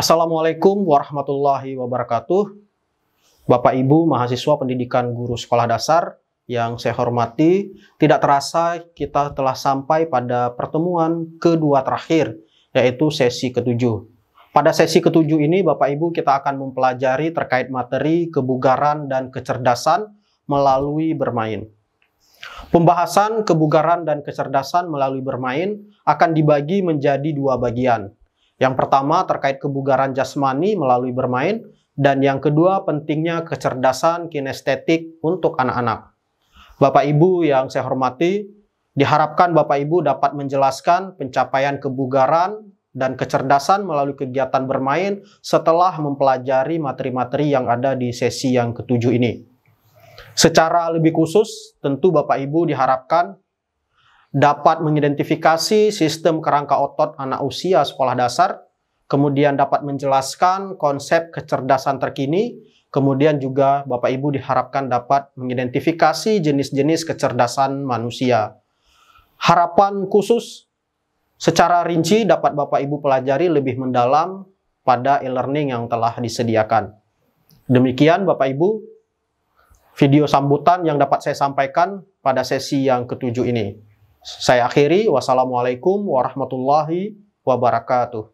Assalamualaikum warahmatullahi wabarakatuh. Bapak Ibu mahasiswa pendidikan guru sekolah dasar yang saya hormati, tidak terasa kita telah sampai pada pertemuan kedua terakhir, yaitu sesi ketujuh. Pada sesi ketujuh ini Bapak Ibu kita akan mempelajari terkait materi kebugaran dan kecerdasan melalui bermain. Pembahasan kebugaran dan kecerdasan melalui bermain akan dibagi menjadi dua bagian. Yang pertama terkait kebugaran jasmani melalui bermain, dan yang kedua pentingnya kecerdasan kinestetik untuk anak-anak. Bapak Ibu yang saya hormati, diharapkan Bapak Ibu dapat menjelaskan pencapaian kebugaran dan kecerdasan melalui kegiatan bermain setelah mempelajari materi-materi yang ada di sesi yang ketujuh ini. Secara lebih khusus, tentu Bapak Ibu diharapkan dapat mengidentifikasi sistem kerangka otot anak usia sekolah dasar, kemudian dapat menjelaskan konsep kecerdasan terkini, kemudian juga Bapak Ibu diharapkan dapat mengidentifikasi jenis-jenis kecerdasan manusia. Harapan khusus secara rinci dapat Bapak Ibu pelajari lebih mendalam pada e-learning yang telah disediakan. Demikian Bapak Ibu, video sambutan yang dapat saya sampaikan pada sesi yang ketujuh ini. Saya akhiri, wassalamualaikum warahmatullahi wabarakatuh.